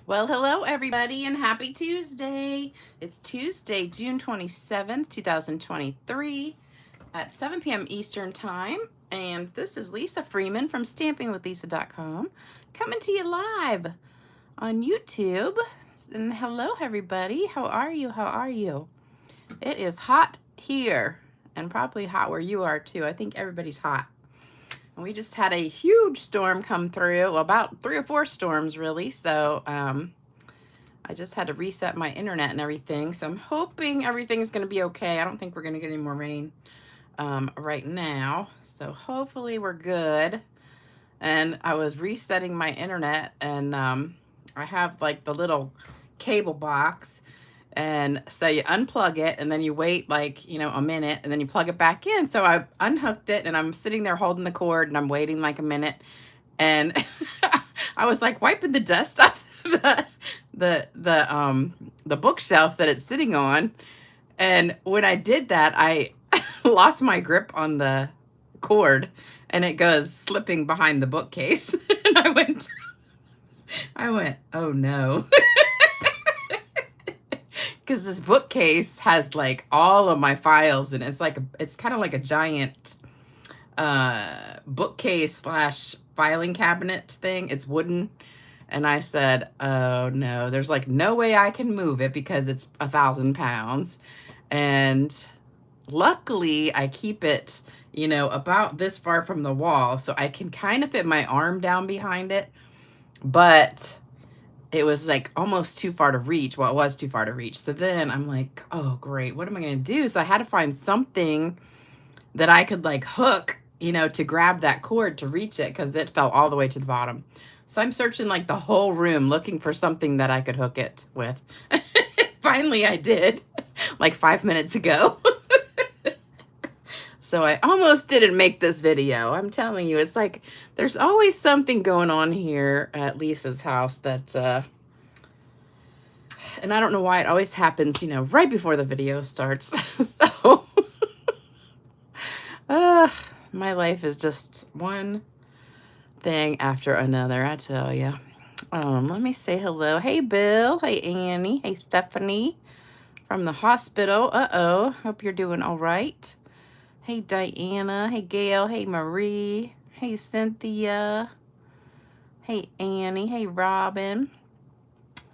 Well, hello everybody and happy Tuesday. It's Tuesday, June 27th, 2023 at 7 p.m. Eastern Time. And this is Lisa Freeman from stampingwithlisa.com coming to you live on YouTube. And hello everybody. How are you? How are you? It is hot here and probably hot where you are too. I think everybody's hot. And we just had a huge storm come through, well, about 3 or 4 storms really. So, I just had to reset my internet and everything, so I'm hoping everything's going to be okay. I don't think we're going to get any more rain right now, so hopefully we're good. And I was resetting my internet, and I have like the little cable box, and so you unplug it, and then you wait like, a minute, and then you plug it back in. So I unhooked it, and I'm sitting there holding the cord, and I'm waiting like a minute, and I was like wiping the dust off the bookshelf that it's sitting on. And when I did that, I lost my grip on the cord and it goes slipping behind the bookcase. And I went, oh no. Because this bookcase has like all of my files, and it's kind of like a giant bookcase slash filing cabinet thing. It's wooden. And I said, oh no, there's like no way I can move it because it's 1,000 pounds. And luckily I keep it, about this far from the wall, so I can kind of fit my arm down behind it. But it was like almost too far to reach. Well, it was too far to reach. So then I'm like, oh great, what am I going to do? So I had to find something that I could like hook, to grab that cord to reach it, because it fell all the way to the bottom. So I'm searching like the whole room looking for something that I could hook it with. Finally I did, like 5 minutes ago. So I almost didn't make this video. I'm telling you, it's like there's always something going on here at Lisa's house that, and I don't know why it always happens, right before the video starts. So, my life is just one thing after another, I tell you. Let me say hello. Hey, Bill. Hey, Annie. Hey, Stephanie from the hospital. Uh-oh. Hope you're doing all right. Hey, Diana. Hey, Gail. Hey, Marie. Hey, Cynthia. Hey, Annie. Hey, Robin.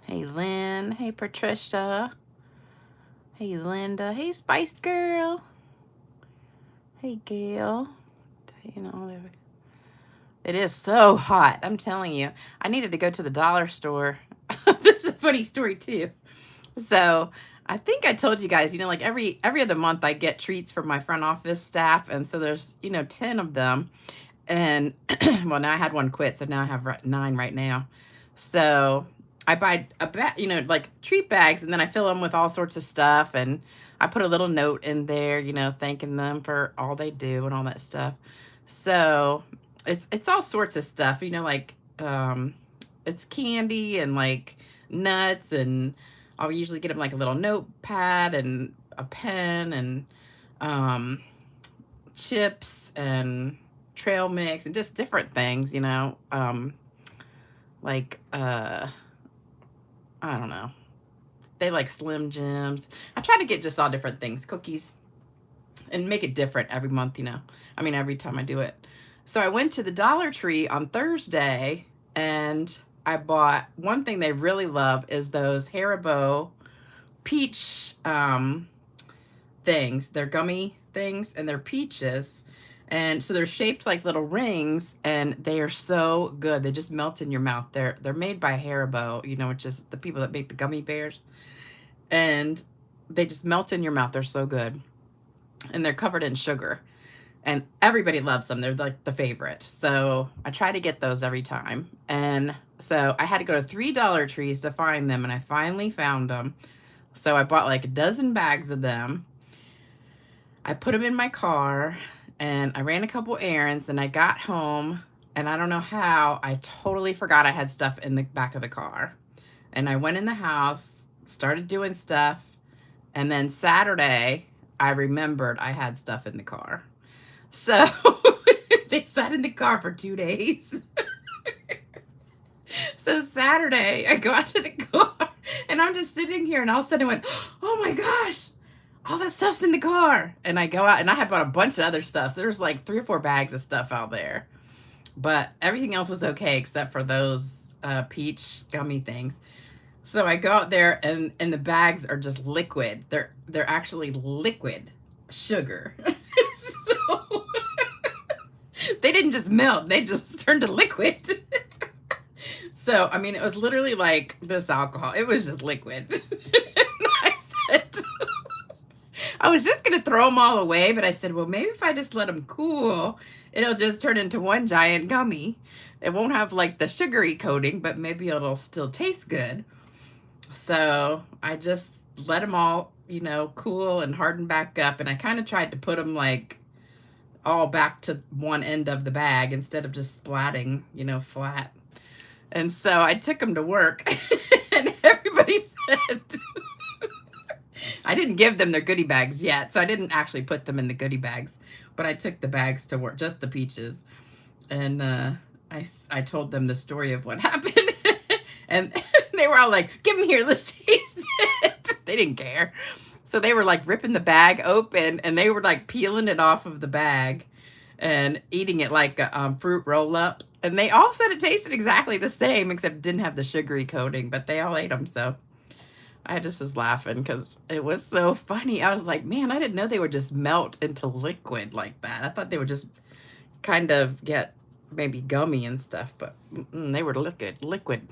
Hey, Lynn. Hey, Patricia. Hey, Linda. Hey, Spice Girl. Hey, Gail. It is so hot. I'm telling you. I needed to go to the dollar store. This is a funny story, too. So I think I told you guys, like every other month I get treats from my front office staff. And so there's, 10 of them. And well, now I had one quit, so now I have 9 right now. So I buy like treat bags, and then I fill them with all sorts of stuff. And I put a little note in there, thanking them for all they do and all that stuff. So it's all sorts of stuff, like it's candy and like nuts, and I'll usually get them like a little notepad and a pen and chips and trail mix and just different things, like I don't know. They like Slim Jims. I try to get just all different things, cookies, and make it different every month, every time I do it. So I went to the Dollar Tree on Thursday, and I bought one thing they really love is those Haribo peach things. They're gummy things, and they're peaches. And so they're shaped like little rings, and they are so good. They just melt in your mouth. They're made by Haribo, which is the people that make the gummy bears. And they just melt in your mouth. They're so good. And they're covered in sugar. And everybody loves them. They're like the favorite. So I try to get those every time. And so I had to go to 3 Dollar Trees to find them, and I finally found them. So I bought like a dozen bags of them. I put them in my car, and I ran a couple errands. Then I got home, and I don't know how, I totally forgot I had stuff in the back of the car. And I went in the house, started doing stuff, and then Saturday, I remembered I had stuff in the car. So they sat in the car for 2 days. So Saturday, I go out to the car and I'm just sitting here and all of a sudden I went, oh my gosh, all that stuff's in the car. And I go out and I had bought a bunch of other stuff. So there's like 3 or 4 bags of stuff out there. But everything else was okay except for those peach gummy things. So I go out there and the bags are just liquid. They're actually liquid sugar. So they didn't just melt, they just turned to liquid. So, I mean, it was literally like this alcohol. It was just liquid. I said, I was just going to throw them all away, but I said, well, maybe if I just let them cool, it'll just turn into one giant gummy. It won't have like the sugary coating, but maybe it'll still taste good. So I just let them all, you know, cool and harden back up. And I kind of tried to put them like all back to one end of the bag instead of just splatting, you know, flat. And so I took them to work and everybody said, I didn't give them their goodie bags yet. So I didn't actually put them in the goodie bags, but I took the bags to work, just the peaches. And I told them the story of what happened. And they were all like, give them here, let's taste it. They didn't care. So they were like ripping the bag open and they were like peeling it off of the bag and eating it like a fruit roll up. And they all said it tasted exactly the same, except it didn't have the sugary coating, but they all ate them. So I just was laughing because it was so funny. I was like, man, I didn't know they would just melt into liquid like that. I thought they would just kind of get maybe gummy and stuff, but they were liquid.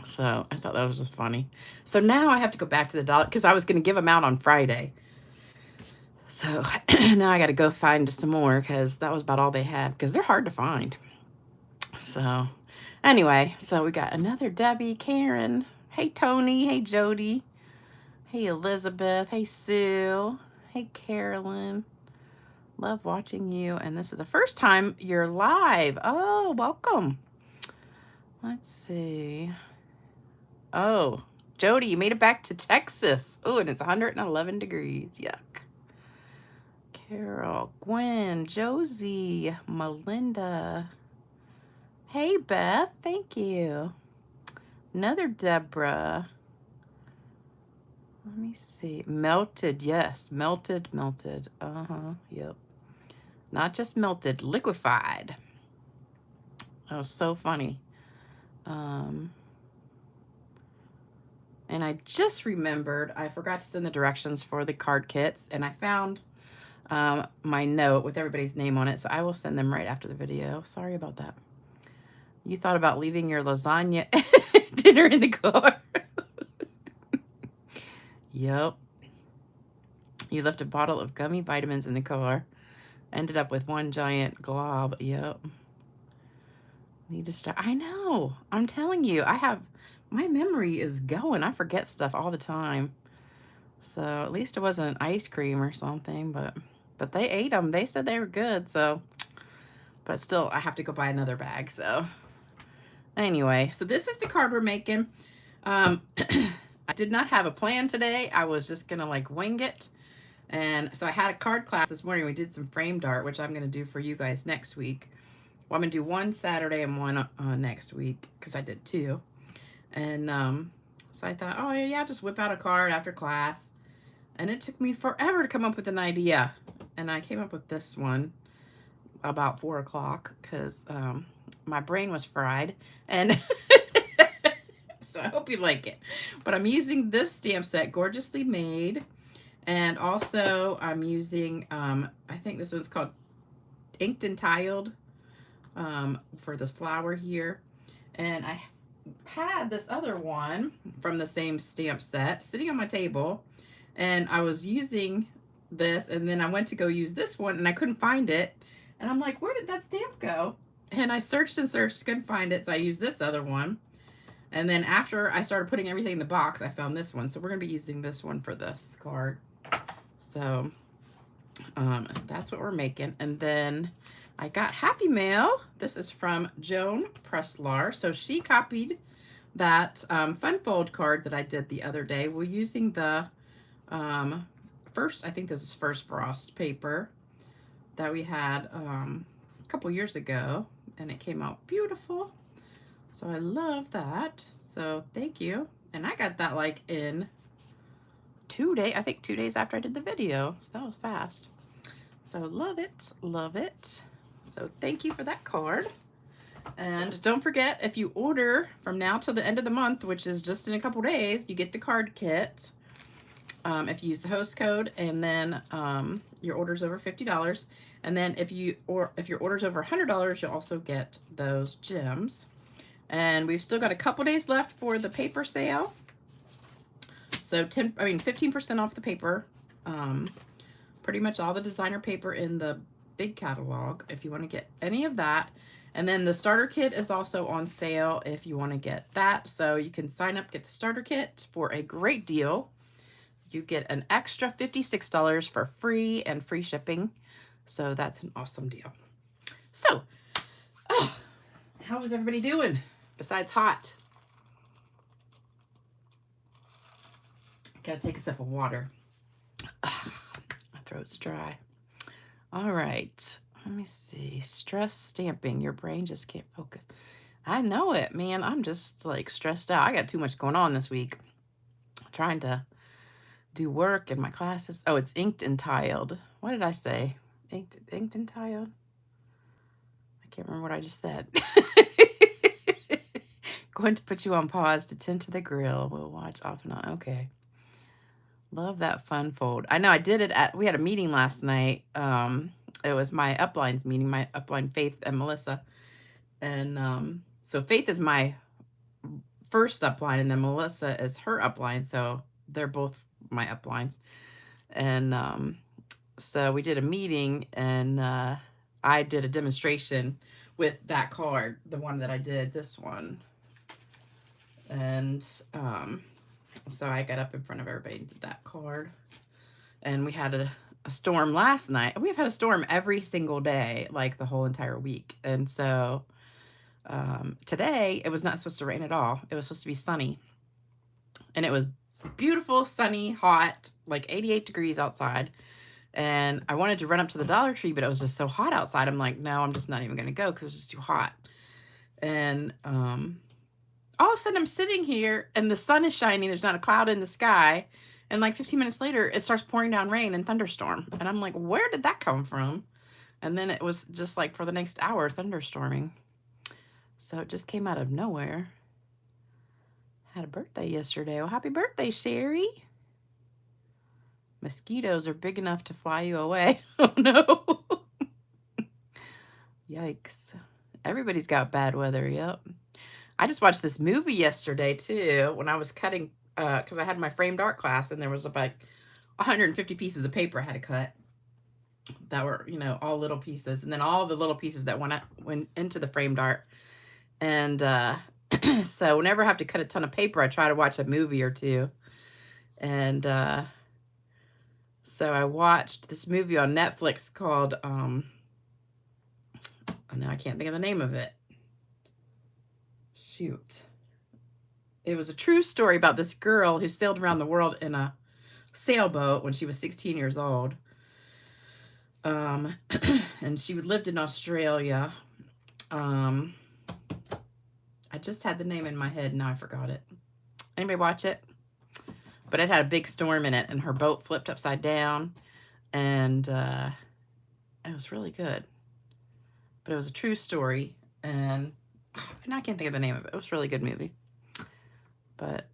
So I thought that was just funny. So now I have to go back to the dollar because I was going to give them out on Friday. So now I got to go find some more because that was about all they had because they're hard to find. So anyway, so we got another Debbie, Karen. Hey, Tony. Hey, Jody. Hey, Elizabeth. Hey, Sue. Hey, Carolyn. Love watching you. And this is the first time you're live. Oh, welcome. Let's see. Oh, Jody, you made it back to Texas. Oh, and it's 111 degrees. Yuck. Carol, Gwen, Josie, Melinda. Hey, Beth. Thank you. Another Deborah. Let me see. Melted. Yes. Melted. Yep. Not just melted. Liquefied. That was so funny. And I just remembered I forgot to send the directions for the card kits, and I found my note with everybody's name on it, so I will send them right after the video. Sorry about that. You thought about leaving your lasagna dinner in the car. Yep. You left a bottle of gummy vitamins in the car. Ended up with one giant glob. Yep. Need to start. I know. I'm telling you, my memory is going. I forget stuff all the time. So at least it wasn't ice cream or something, but they ate them. They said they were good. So, but still, I have to go buy another bag. So anyway, so this is the card we're making. I did not have a plan today. I was just going to like wing it. And so I had a card class this morning. We did some framed art, which I'm going to do for you guys next week. Well, I'm going to do one Saturday and one next week because I did 2. And so I thought, oh, yeah, just whip out a card after class. And it took me forever to come up with an idea. And I came up with this one about 4 o'clock because my brain was fried. And so I hope you like it. But I'm using this stamp set, Gorgeously Made. And also I'm using, I think this one's called Inked and Tiled for this flower here. And I had this other one from the same stamp set sitting on my table. And I was using this, and then I went to go use this one, and I couldn't find it. And I'm like, where did that stamp go? And I searched and searched, couldn't find it, so I used this other one. And then after I started putting everything in the box, I found this one. So we're going to be using this one for this card. So that's what we're making. And then I got Happy Mail. This is from Joan Preslar. So she copied that Fun Fold card that I did the other day. We're using the I think this is First Frost paper that we had a couple years ago, and it came out beautiful. So I love that. So thank you. And I got that like in 2 days, I think 2 days after I did the video. So that was fast. So love it, love it. So thank you for that card. And don't forget, if you order from now till the end of the month, which is just in a couple days, you get the card kit. If you use the host code, and then your order's over $50. And then if your order's over $100, you'll also get those gems. And we've still got a couple days left for the paper sale. So 15% off the paper. Pretty much all the designer paper in the big catalog if you want to get any of that. And then the starter kit is also on sale if you want to get that. So you can sign up, get the starter kit for a great deal. You get an extra $56 for free and free shipping. So that's an awesome deal. So, how is everybody doing besides hot? Gotta take a sip of water. My throat's dry. All right. Let me see. Stress stamping. Your brain just can't focus. I know it, man. I'm just like stressed out. I got too much going on this week. I'm trying to do work in my classes. Oh, it's inked and tiled. What did I say? Inked and tiled? I can't remember what I just said. Going to put you on pause to tend to the grill. We'll watch off and on. Okay. Love that fun fold. I know I did it we had a meeting last night. It was my uplines meeting, my upline Faith and Melissa. And so Faith is my first upline, and then Melissa is her upline. So they're both my uplines. And so we did a meeting, and I did a demonstration with that card, the one that I did, this one. And so I got up in front of everybody and did that card. And we had a storm last night. We've had a storm every single day, like the whole entire week. And so today it was not supposed to rain at all. It was supposed to be sunny. And it was beautiful, sunny, hot, like 88 degrees outside. And I wanted to run up to the Dollar Tree, but it was just so hot outside. I'm like, no, I'm just not even going to go because it's just too hot. And all of a sudden I'm sitting here and the sun is shining. There's not a cloud in the sky. And like 15 minutes later, it starts pouring down rain and thunderstorm. And I'm like, where did that come from? And then it was just like for the next hour, thunderstorming. So it just came out of nowhere. Had a birthday yesterday. Oh, happy birthday, Sherry. Mosquitoes are big enough to fly you away. Oh, no. Yikes. Everybody's got bad weather. Yep. I just watched this movie yesterday, too, when I was cutting, because I had my framed art class, and there was like 150 pieces of paper I had to cut that were, you know, all little pieces, and then all the little pieces that went into the framed art. And so whenever I have to cut a ton of paper, I try to watch a movie or two. And so I watched this movie on Netflix called, oh, now I can't think of the name of it. Shoot. It was a true story about this girl who sailed around the world in a sailboat when she was 16 years old. And she lived in Australia. I just had the name in my head, now I forgot it. Anybody watch it? But it had a big storm in it, and her boat flipped upside down, and it was really good. But it was a true story, and I can't think of the name of it. It was a really good movie. But,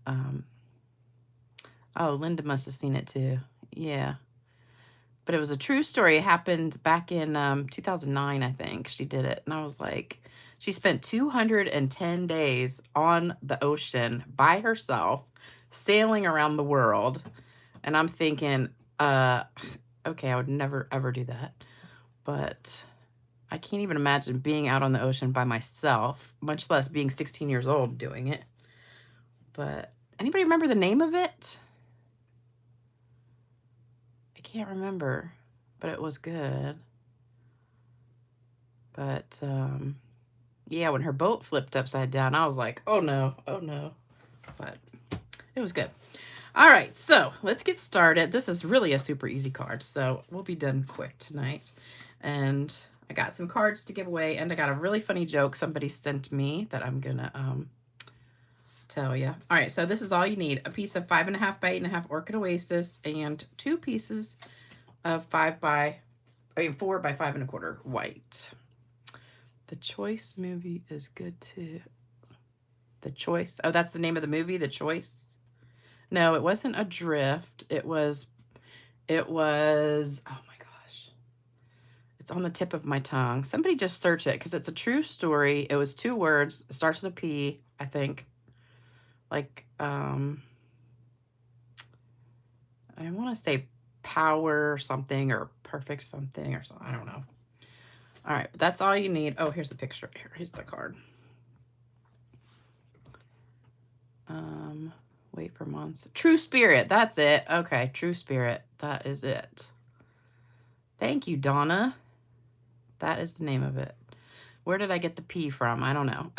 oh, Linda must have seen it too. Yeah. But it was a true story. It happened back in 2009, I think. She did it. And I was like, she spent 210 days on the ocean by herself, sailing around the world. And I'm thinking, okay, I would never, ever do that. But I can't even imagine being out on the ocean by myself, much less being 16 years old doing it. But anybody remember the name of it? I can't remember, but it was good. But yeah, when her boat flipped upside down, I was like, oh no, oh no. But it was good. All right, so let's get started. This is really a super easy card, so we'll be done quick tonight. And I got some cards to give away, and I got a really funny joke somebody sent me that I'm gonna tell you. All right, so this is all you need: a piece of 5.5 by 8.5 Orchid Oasis, and 2 pieces of 4 by 5.25 white. The Choice movie is good too. The Choice. Oh, that's the name of the movie, The Choice. No, it wasn't Adrift. It was. Oh my gosh. It's on the tip of my tongue. Somebody just search it because it's a true story. It was 2 words. It starts with a P, I think. Like, I want to say power something or perfect something or something. I don't know. All right, but that's all you need. Oh, here's the picture. Here's the card. Wait for months. True Spirit. That's it. Okay, True Spirit. That is it. Thank you, Donna. That is the name of it. Where did I get the P from? I don't know.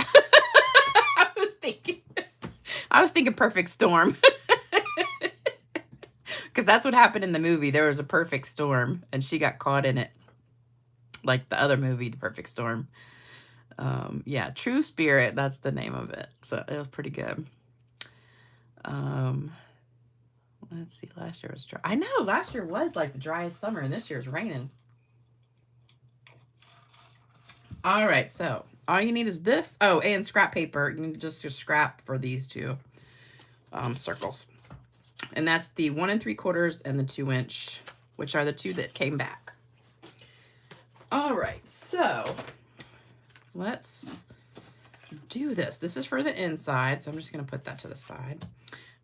I was thinking Perfect Storm. Because that's what happened in the movie. There was a perfect storm, and she got caught in it. Like the other movie, The Perfect Storm. Yeah, True Spirit. That's the name of it. So it was pretty good. Let's see. Last year was dry. I know. Last year was like the driest summer, and this year's raining. All right. So all you need is this. Oh, and scrap paper. You need just to scrap for these 2 circles. And that's the 1 3/4 and the 2-inch, which are the 2 that came back. All right, so let's do this. This is for the inside, so I'm just going to put that to the side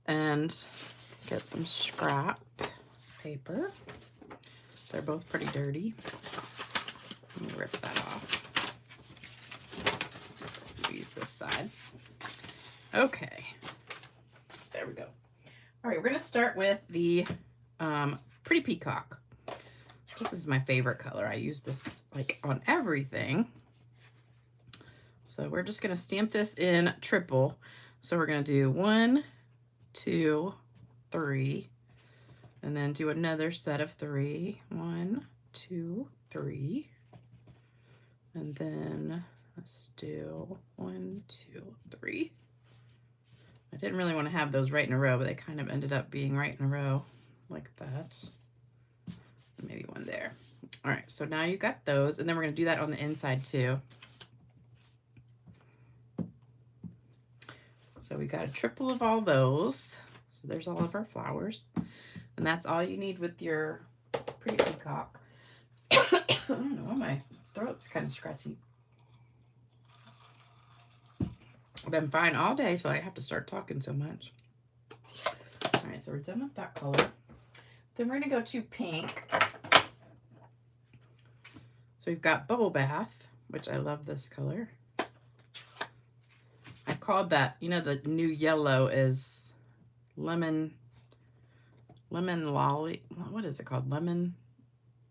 and get some scrap paper. They're both pretty dirty. Let me rip that off. Use this side. Okay, there we go. All right, we're going to start with the Pretty Peacock. This is my favorite color. I use this like on everything. So we're just going to stamp this in triple. So we're going to do 1, 2, 3, and then do another set of 3. 1, 2, 3. And then let's do 1, 2, 3. I didn't really want to have those right in a row, but they kind of ended up being right in a row like that. Maybe one there. All right, so now you got those, and then we're going to do that on the inside too. So we got a triple of all those. So there's all of our flowers. And that's all you need with your Pretty Peacock. I don't know why my throat's kind of scratchy. I've been fine all day, so I have to start talking so much. All right, so we're done with that color. Then we're going to go to pink. So we've got Bubble Bath, which I love this color. I called that, you know, the new yellow is lemon lolly. What is it called? Lemon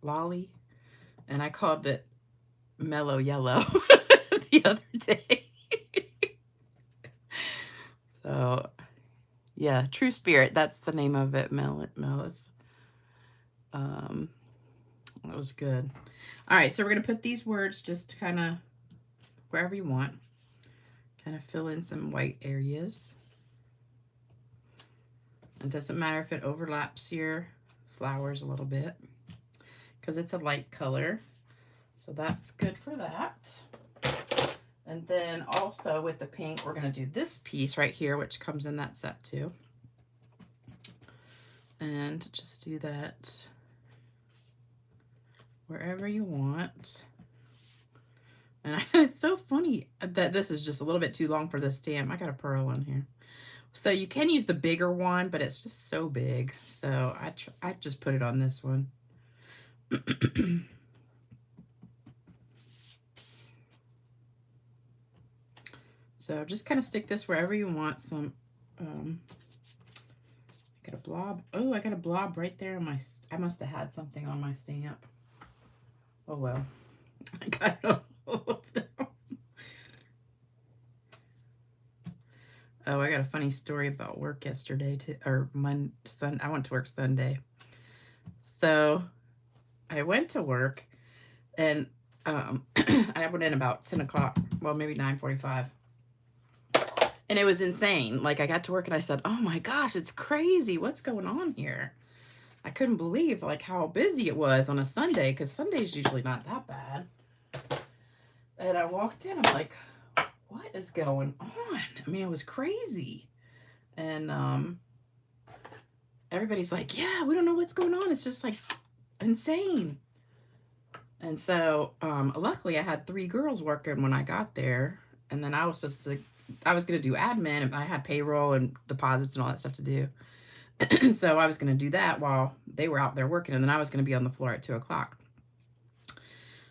lolly. And I called it mellow yellow the other day. So, yeah, True Spirit. That's the name of it. Melis. That was good. All right, so we're going to put these words just kind of wherever you want. Kind of fill in some white areas. It doesn't matter if it overlaps your flowers a little bit because it's a light color. So that's good for that. And then also with the pink, we're going to do this piece right here, which comes in that set too. And just do that wherever you want. And it's so funny that this is just a little bit too long for this stamp. I got a pearl in here. So you can use the bigger one, but it's just so big. So I just put it on this one. So just kind of stick this wherever you want. Some, I got a blob. Oh, I got a blob right there on my, I must have had something on my stamp. Oh, well. I got it on all of them. Oh, I got a funny story about work yesterday, or I went to work Sunday. So I went to work and I went in about 10 o'clock, well, maybe 9:45. And it was insane. Like, I got to work and I said, oh my gosh, it's crazy. What's going on here? I couldn't believe, like, how busy it was on a Sunday, because Sunday's usually not that bad. And I walked in, I'm like, what is going on? I mean, it was crazy. And everybody's like, yeah, we don't know what's going on. It's just, like, insane. And so, luckily, I had 3 girls working when I got there. And then I was going to do admin, and I had payroll and deposits and all that stuff to do. So I was going to do that while they were out there working, and then I was going to be on the floor at 2 o'clock.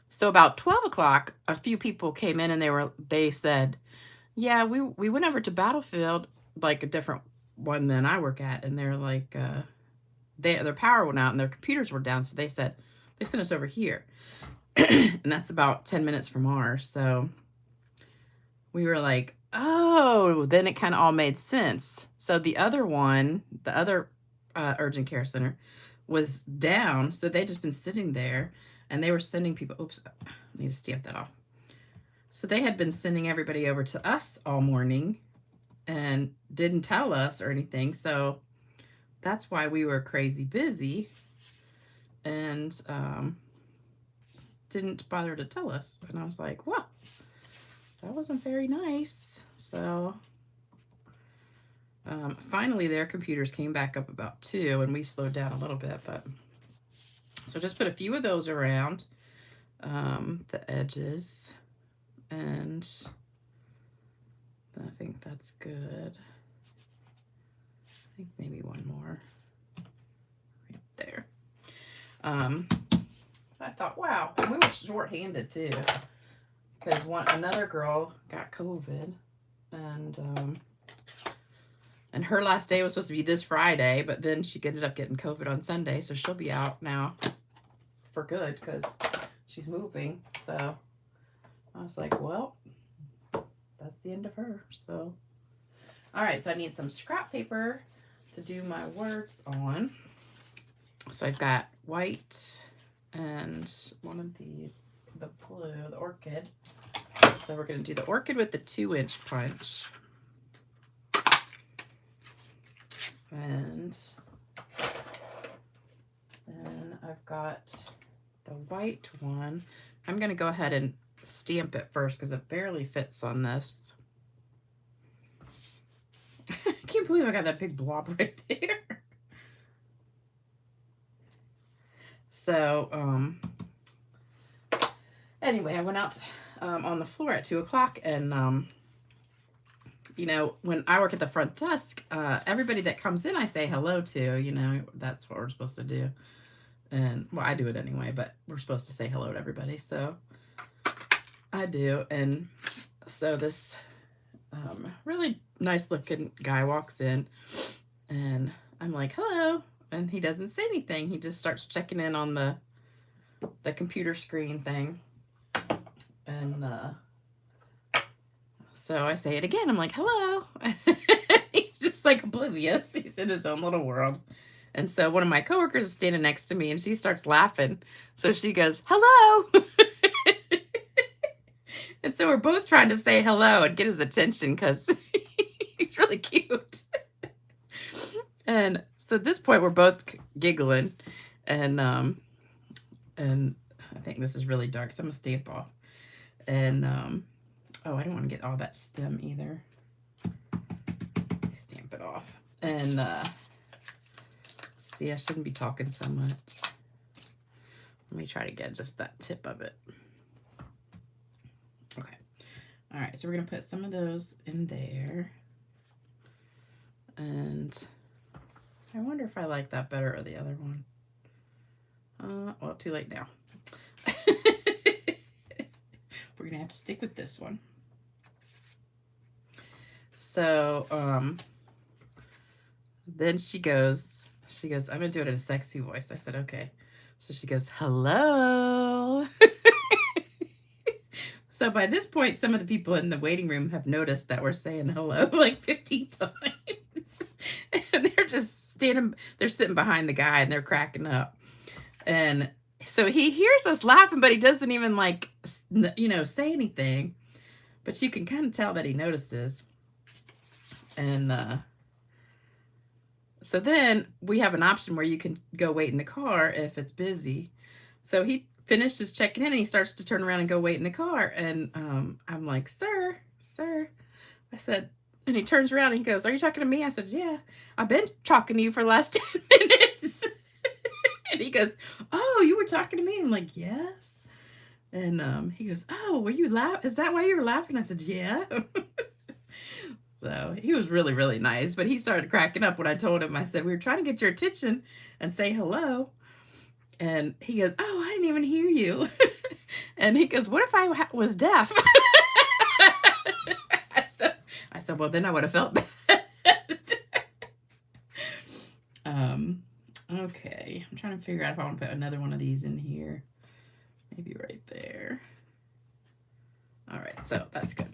So about 12 o'clock, a few people came in, and they said, yeah, we went over to Battlefield, like a different one than I work at, and they're like, their power went out and their computers were down, so they said, they sent us over here. And that's about 10 minutes from ours. So we were like, oh, then it kind of all made sense. So the other one, the other urgent care center was down. So they'd just been sitting there, and they were sending people. Oops, I need to stamp that off. So they had been sending everybody over to us all morning and didn't tell us or anything. So that's why we were crazy busy, and didn't bother to tell us. And I was like, well, that wasn't very nice. So finally their computers came back up about 2, and we slowed down a little bit. But so just put a few of those around the edges, and I think that's good. I think maybe one more right there. I thought, wow, and we were short-handed too, because another girl got COVID, and her last day was supposed to be this Friday, but then she ended up getting COVID on Sunday, so she'll be out now for good because she's moving. So I was like, well, that's the end of her. So, all right, so I need some scrap paper to do my words on. So I've got white and one of these, the blue, the orchid. So we're going to do the orchid with the 2-inch punch. And then I've got the white one. I'm going to go ahead and stamp it first because it barely fits on this. I can't believe I got that big blob right there. So, anyway, I went out on the floor at 2 o'clock, and, you know, when I work at the front desk, everybody that comes in, I say hello to, you know, that's what we're supposed to do. And, well, I do it anyway, but we're supposed to say hello to everybody, so I do. And so this really nice looking guy walks in, and I'm like, hello. And he doesn't say anything. He just starts checking in on the computer screen thing. And so I say it again. I'm like, hello. He's just like oblivious. He's in his own little world. And so one of my coworkers is standing next to me, and she starts laughing. So she goes, hello. And so we're both trying to say hello and get his attention because he's really cute. And so at this point, we're both giggling, and I think this is really dark, so I'm gonna stamp off. And oh, I don't want to get all that stem either. Stamp it off. And see, I shouldn't be talking so much. Let me try to get just that tip of it. Okay. All right, so we're gonna put some of those in there, and I wonder if I like that better or the other one. Well, too late now. We're gonna have to stick with this one. So, then she goes, I'm gonna do it in a sexy voice. I said, okay. So she goes, hello. So by this point, some of the people in the waiting room have noticed that we're saying hello like 15 times. And they're just they're sitting behind the guy, and they're cracking up. And So he hears us laughing, but he doesn't even like, you know, say anything. But you can kind of tell that he notices. And so then we have an option where you can go wait in the car if it's busy. So he finished his checking in and he starts to turn around and go wait in the car. And I'm like, sir. I said, and he turns around and he goes, are you talking to me? I said, yeah, I've been talking to you for the last 10 minutes. And he goes, oh, you were talking to me? And I'm like, yes. And he goes, oh, were you laughing? Is that why you were laughing? I said, yeah. So he was really, really nice. But he started cracking up when I told him. I said, we were trying to get your attention and say hello. And he goes, oh, I didn't even hear you. And he goes, what if I was deaf? I said, well, then I would have felt bad. Okay, I'm trying to figure out if I want to put another one of these in here. Maybe right there. All right, so that's good.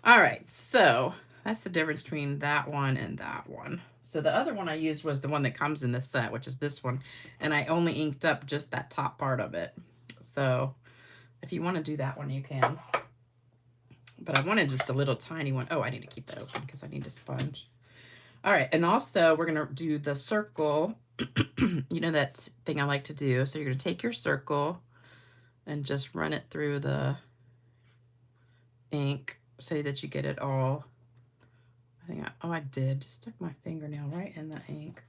All right, so that's the difference between that one and that one. So the other one I used was the one that comes in the set, which is this one. And I only inked up just that top part of it. So if you want to do that one, you can. But I wanted just a little tiny one. Oh, I need to keep that open because I need to sponge. All right, and also we're going to do the circle. You know that thing I like to do. So you're going to take your circle and just run it through the ink so that you get it all. I think I did. Just stuck my fingernail right in the ink.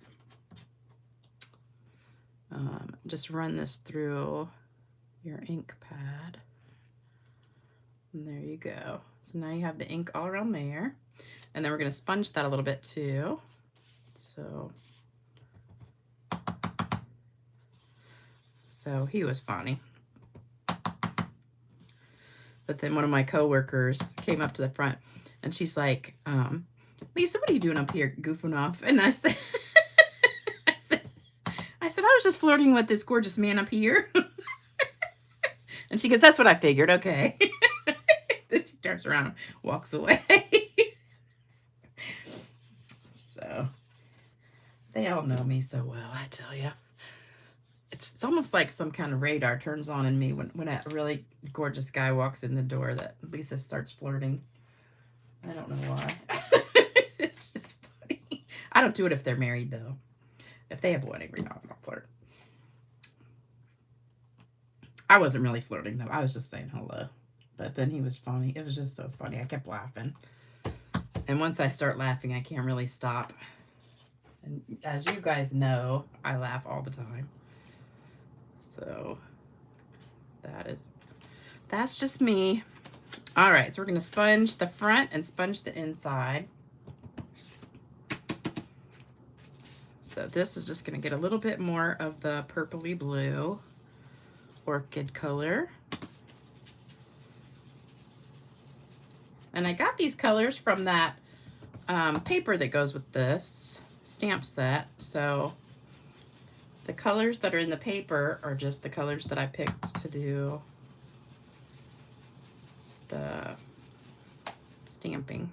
Just run this through your ink pad. And there you go. So now you have the ink all around there. And then we're going to sponge that a little bit too. So he was funny. But then one of my coworkers came up to the front and she's like, Lisa, what are you doing up here goofing off? And I said, I was just flirting with this gorgeous man up here. And she goes, that's what I figured. Okay. Then she turns around and walks away. So they all know me so well, I tell you. It's almost like some kind of radar turns on in me when a really gorgeous guy walks in the door that Lisa starts flirting. I don't know why. It's just funny. I don't do it if they're married, though. If they have a wedding ring on, I'll flirt. I wasn't really flirting, though. I was just saying hello. But then he was funny. It was just so funny. I kept laughing. And once I start laughing, I can't really stop. And as you guys know, I laugh all the time. So that's just me. All right, so we're going to sponge the front and sponge the inside. So this is just going to get a little bit more of the purpley blue orchid color. And I got these colors from that paper that goes with this stamp set. So the colors that are in the paper are just the colors that I picked to do the stamping.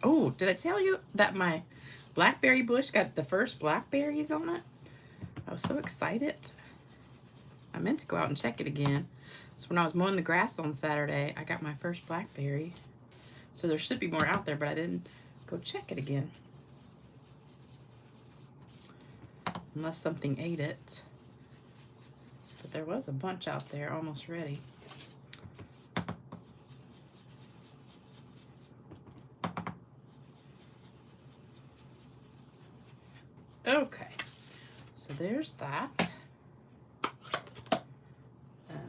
Oh, did I tell you that my blackberry bush got the first blackberries on it? I was so excited. I meant to go out and check it again. So when I was mowing the grass on Saturday, I got my first blackberry. So there should be more out there, but I didn't go check it again. Unless something ate it. But there was a bunch out there almost ready. Okay, so there's that. And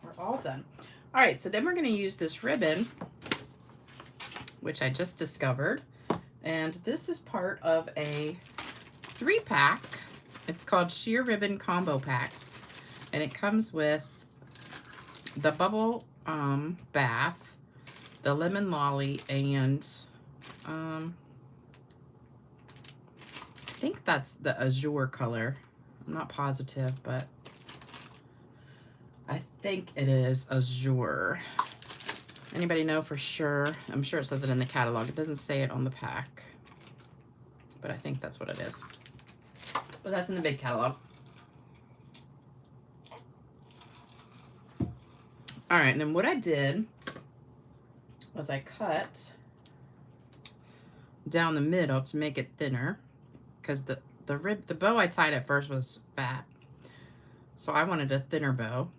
we're all done. All right, so then we're going to use this ribbon, which I just discovered. And this is part of a 3-pack. It's called Sheer Ribbon Combo Pack. And it comes with the bubble bath, the lemon lolly, and I think that's the azure color. I'm not positive, but I think it is azure. Anybody know for sure? I'm sure it says it in the catalog. It doesn't say it on the pack, but I think that's what it is. But that's in the big catalog. All right, and then what I did was I cut down the middle to make it thinner, because the bow I tied at first was fat, so I wanted a thinner bow.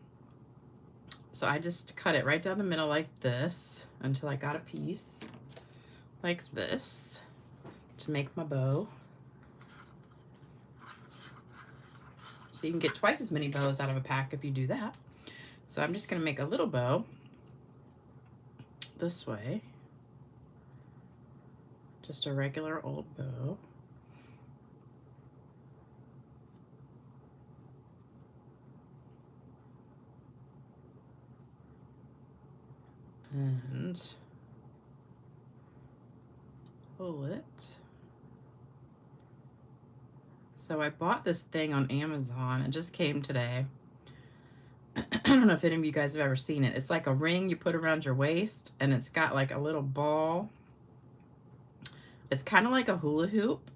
So I just cut it right down the middle like this until I got a piece like this to make my bow. So you can get twice as many bows out of a pack if you do that. So I'm just gonna make a little bow this way. Just a regular old bow. And pull it. So I bought this thing on Amazon. It just came today. I don't know if any of you guys have ever seen it. It's like a ring you put around your waist, and it's got like a little ball. It's kind of like a hula hoop,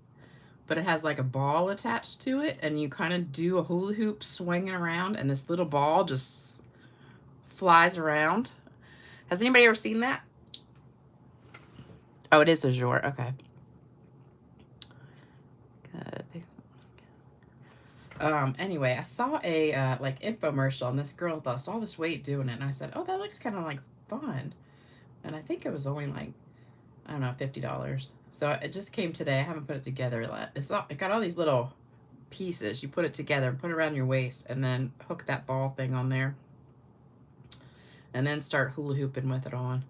but it has like a ball attached to it, and you kind of do a hula hoop swinging around, and this little ball just flies around. Has anybody ever seen that? Oh, it is azure. Okay. Good. Anyway, I saw a like infomercial, and this girl lost all this weight doing it, and I said, oh, that looks kind of like fun. And I think it was only like, I don't know, $50. So it just came today. I haven't put it together yet. It got all these little pieces. You put it together and put it around your waist, and then hook that ball thing on there, and then start hula hooping with it on.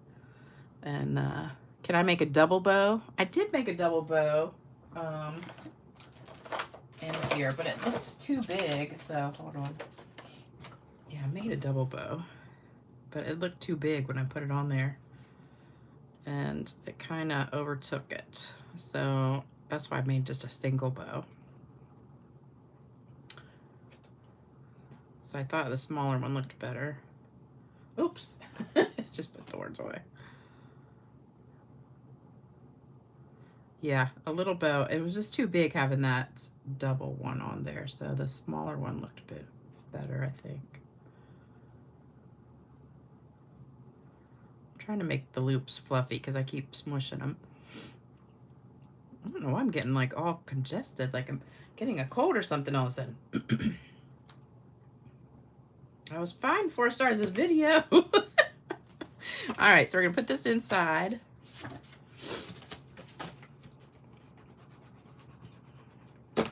And can I make a double bow? I did make a double bow in here, but it looks too big, so hold on. Yeah, I made a double bow, but it looked too big when I put it on there, and it kind of overtook it. So that's why I made just a single bow. So I thought the smaller one looked better. Oops. Just put the words away. Yeah, a little bow. It was just too big having that double one on there, so the smaller one looked a bit better, I think. I'm trying to make the loops fluffy because I keep smushing them. I don't know why I'm getting like all congested, like I'm getting a cold or something all of a sudden. I was fine before I started this video. All right, so we're gonna put this inside. I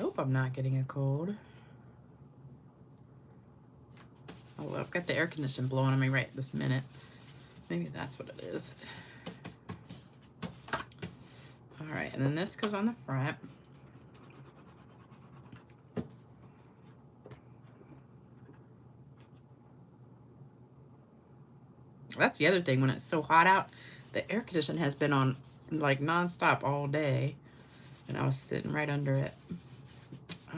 hope I'm not getting a cold. Oh, I've got the air conditioning blowing on me right this minute. Maybe that's what it is. All right, and then this goes on the front. That's the other thing, when it's so hot out, the air conditioning has been on like nonstop all day, and I was sitting right under it.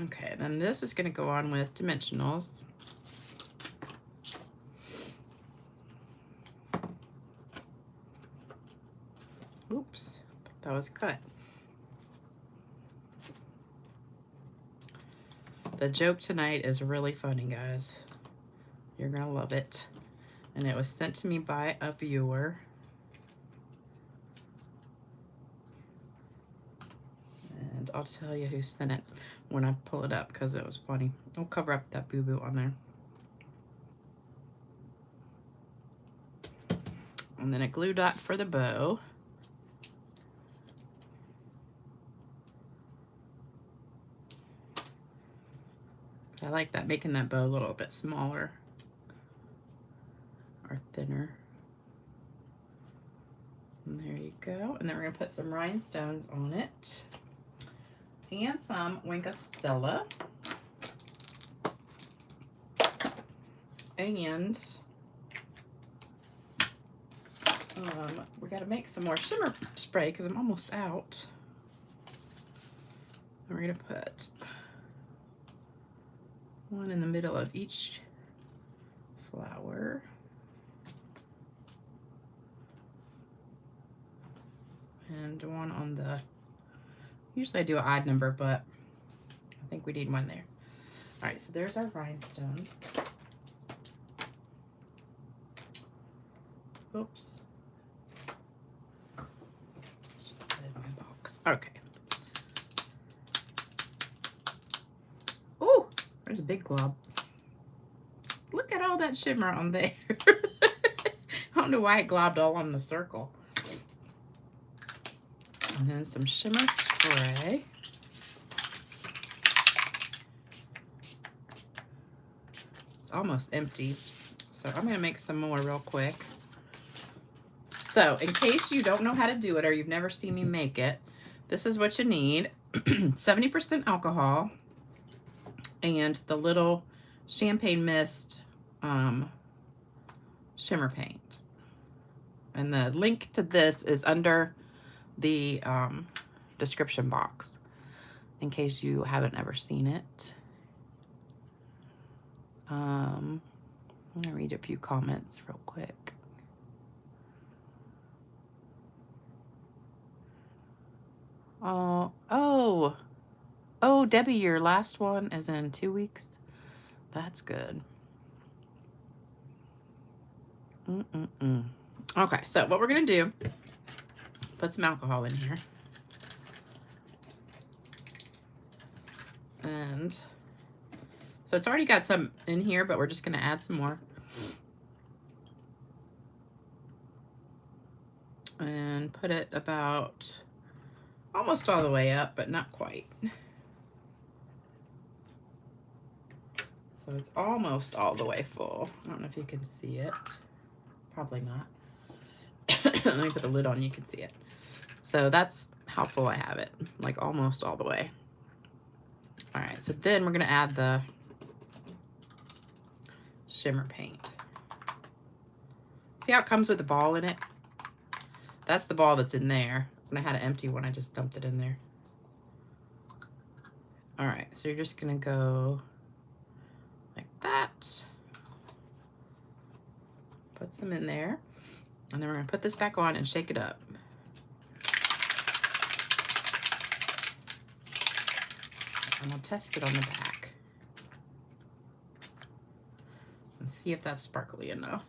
Okay, then this is going to go on with dimensionals. Oops, that was cut. The joke tonight is really funny, guys. You're going to love it. And it was sent to me by a viewer. And I'll tell you who sent it when I pull it up, because it was funny. I'll cover up that boo-boo on there. And then a glue dot for the bow. I like that, making that bow a little bit smaller or thinner. And there you go. And then we're gonna put some rhinestones on it and some Winka Stella. And we gotta make some more shimmer spray because I'm almost out. And we're gonna put one in the middle of each flower. And one on the, usually I do an odd number, but I think we need one there. All right, so there's our rhinestones. Oops. Just put it in my box. Okay. Oh, there's a big glob. Look at all that shimmer on there. I don't know why it globbed all on the circle. And then some shimmer spray. It's almost empty, so I'm gonna make some more real quick. So in case you don't know how to do it or you've never seen me make it, this is what you need. 70% alcohol and the little champagne mist shimmer paint. And the link to this is under the description box in case you haven't ever seen it. I'm gonna read a few comments real quick. Oh, Debbie, your last one is in 2 weeks. That's good. Okay, so what we're gonna do, put some alcohol in here. And so it's already got some in here, but we're just gonna add some more. And put it about almost all the way up, but not quite. So it's almost all the way full. I don't know if you can see it. Probably not. Let me put the lid on, you can see it. So that's how full I have it, like almost all the way. All right, so then we're gonna add the shimmer paint. See how it comes with the ball in it? That's the ball that's in there. When I had an empty one, I just dumped it in there. All right, so you're just gonna go like that. Put some in there. And then we're gonna put this back on and shake it up. And we'll test it on the back. And see if that's sparkly enough.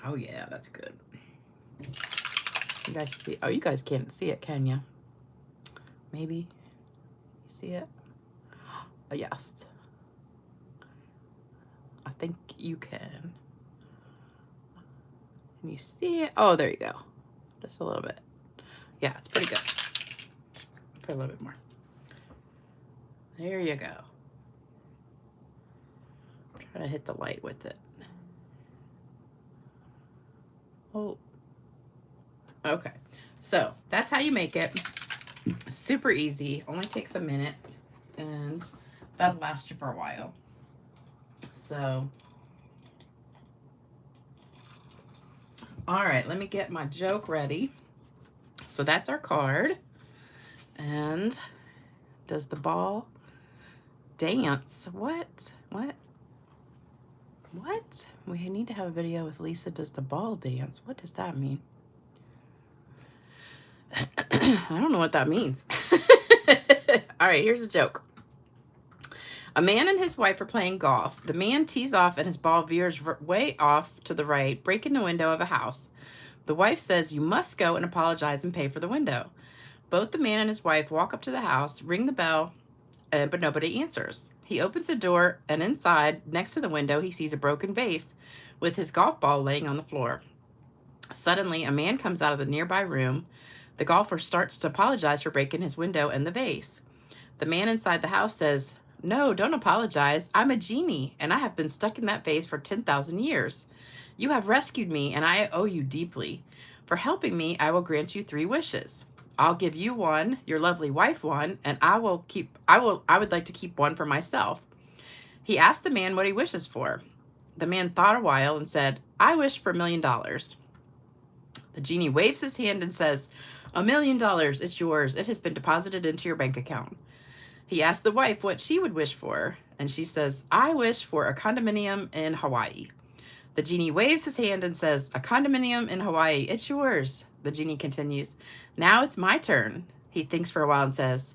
Oh yeah, that's good. You guys see, oh, you guys can't see it, can you? Maybe. You see it? Oh, yes. I think you can. Can you see it? Oh, there you go. Just a little bit. Yeah, it's pretty good. Put a little bit more. There you go. Try to hit the light with it. Oh. Okay. So that's how you make it. Super easy. Only takes a minute. And that'll last you for a while. So. All right, let me get my joke ready. So that's our card. And does the ball dance? What? We need to have a video with Lisa. Does the ball dance? What does that mean? I don't know what that means. All right, here's a joke. A man and his wife are playing golf. The man tees off and his ball veers way off to the right, breaking the window of a house. The wife says, "You must go and apologize and pay for the window." Both the man and his wife walk up to the house, ring the bell, but nobody answers. He opens the door, and inside, next to the window, he sees a broken vase with his golf ball laying on the floor. Suddenly, a man comes out of the nearby room. The golfer starts to apologize for breaking his window and the vase. The man inside the house says, "No, don't apologize. I'm a genie, and I have been stuck in that vase for 10,000 years. You have rescued me, and I owe you deeply. For helping me, I will grant you 3 wishes. I'll give you one, your lovely wife one, and I would like to keep one for myself." He asked the man what he wishes for. The man thought a while and said, "I wish for $1 million. The genie waves his hand and says, $1 million, it's yours. It has been deposited into your bank account." He asked the wife what she would wish for, And she says, I wish for a condominium in Hawaii. The genie waves his hand and says, a condominium in Hawaii, it's yours. The genie continues, now it's my turn. He thinks for a while and says,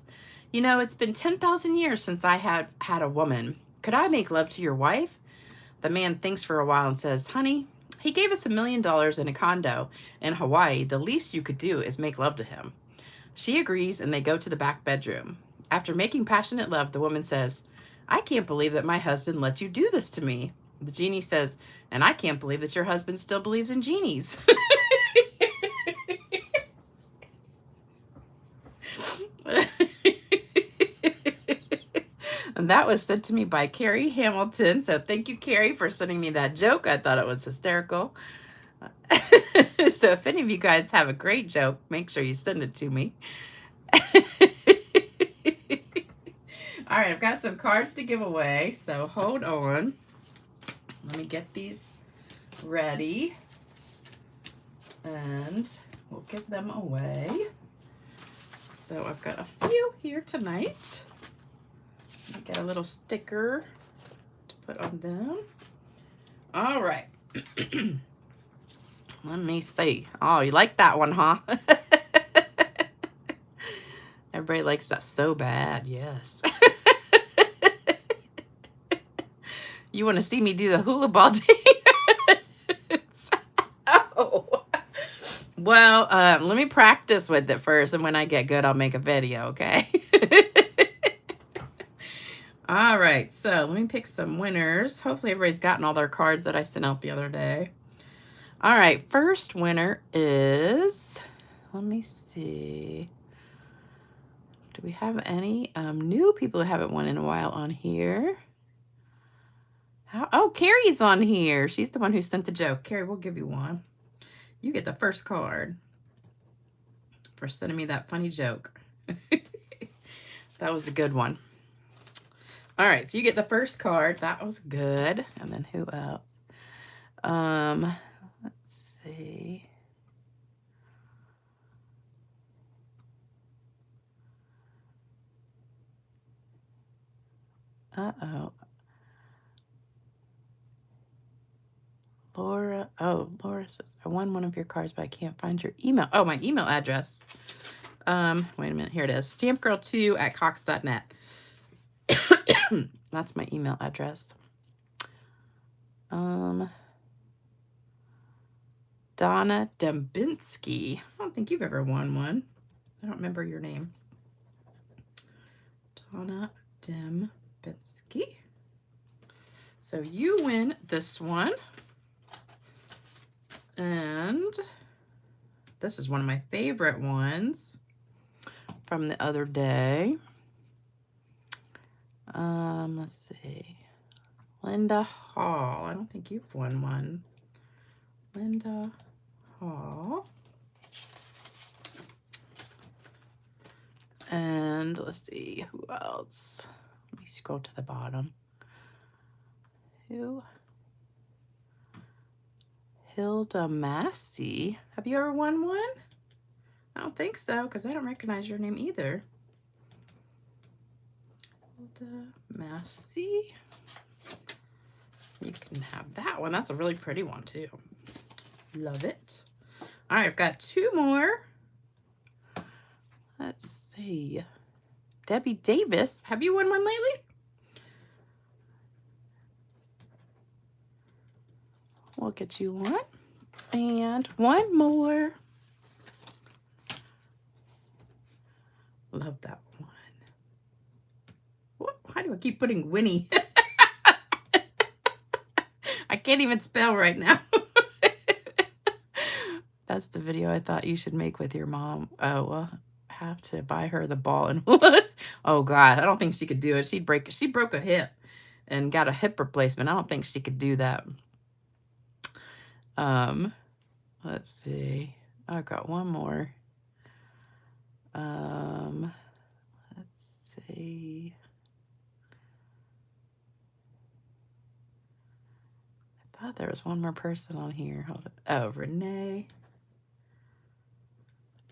you know, it's been 10,000 years since I had a woman. Could I make love to your wife? The man thinks for a while and says, honey, he gave us $1 million in a condo in Hawaii. The least you could do is make love to him. She agrees and they go to the back bedroom. After making passionate love, the woman says, I can't believe that my husband let you do this to me. The genie says, and I can't believe that your husband still believes in genies. And that was sent to me by Carrie Hamilton. So thank you, Carrie, for sending me that joke. I thought it was hysterical. So if any of you guys have a great joke, make sure you send it to me. All right, I've got some cards to give away, so hold on. Let me get these ready, and we'll give them away. So I've got a few here tonight. Let me get a little sticker to put on them. All right. Let me see. Oh, you like that one, huh? Everybody likes that so bad. Yes. You want to see me do the hula ball dance? Oh. Well, let me practice with it first, and when I get good, I'll make a video, okay? All right, so let me pick some winners. Hopefully everybody's gotten all their cards that I sent out the other day. All right, first winner is, let me see. Do we have any new people who haven't won in a while on here? Oh, Carrie's on here. She's the one who sent the joke. Carrie, we'll give you one. You get the first card for sending me that funny joke. That was a good one. All right, so you get the first card. That was good. And then who else? Let's see. Uh-oh. Laura. Oh, Laura says, I won one of your cards, but I can't find your email. Oh, my email address. Wait a minute. Here it is. stampgirl2@cox.net. That's my email address. Donna Dembinski. I don't think you've ever won one. I don't remember your name. Donna Dembinski. So you win this one. And this is one of my favorite ones from the other day. Let's see. Linda Hall. I don't think you've won one. Linda Hall. And let's see, who else? Let me scroll to the bottom. Who? Hilda Massey. Have you ever won one? I don't think so, because I don't recognize your name either. Hilda Massey. You can have that one. That's a really pretty one, too. Love it. All right, I've got two more. Let's see. Debbie Davis. Have you won one lately? We'll get you one. And one more. Love that one. What? Why do I keep putting Winnie? I can't even spell right now. That's the video I thought you should make with your mom. Oh, well, have to buy her the ball and oh God, I don't think she could do it. She broke a hip and got a hip replacement. I don't think she could do that. Let's see. I've got one more. Let's see. I thought there was one more person on here. Hold on. Oh, Renee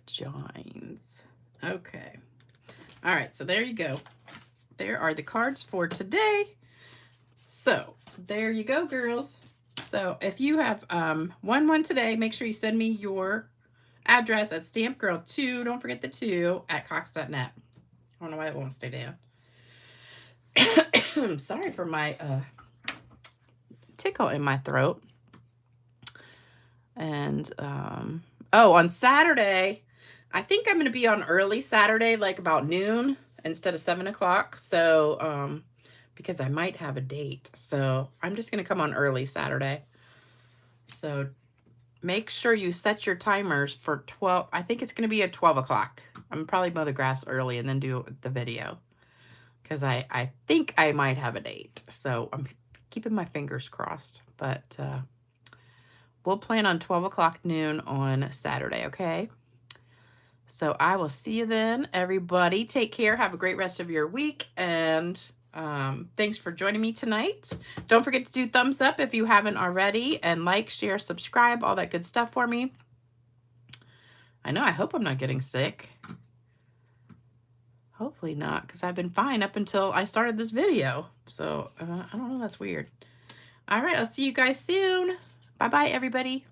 Gines. Okay. All right, so there you go. There are the cards for today. So there you go, girls. So if you have won one today, make sure you send me your address at stampgirl2, don't forget the 2, at cox.net. I don't know why it won't stay down. Sorry for my tickle in my throat. And oh, on Saturday, I think I'm going to be on early Saturday, like about noon instead of 7 o'clock. So because I might have a date, so I'm just going to come on early Saturday. So make sure you set your timers for 12. I think it's going to be at 12 o'clock. I'm probably mow the grass early and then do the video, because I think I might have a date. So I'm keeping my fingers crossed. But we'll plan on 12 o'clock noon on Saturday, okay? So I will see you then, everybody. Take care. Have a great rest of your week. And thanks for joining me tonight. Don't forget to do thumbs up if you haven't already. And like, share, subscribe, all that good stuff for me. I know, I hope I'm not getting sick. Hopefully not, because I've been fine up until I started this video. So I don't know, that's weird. All right, I'll see you guys soon. Bye-bye, everybody.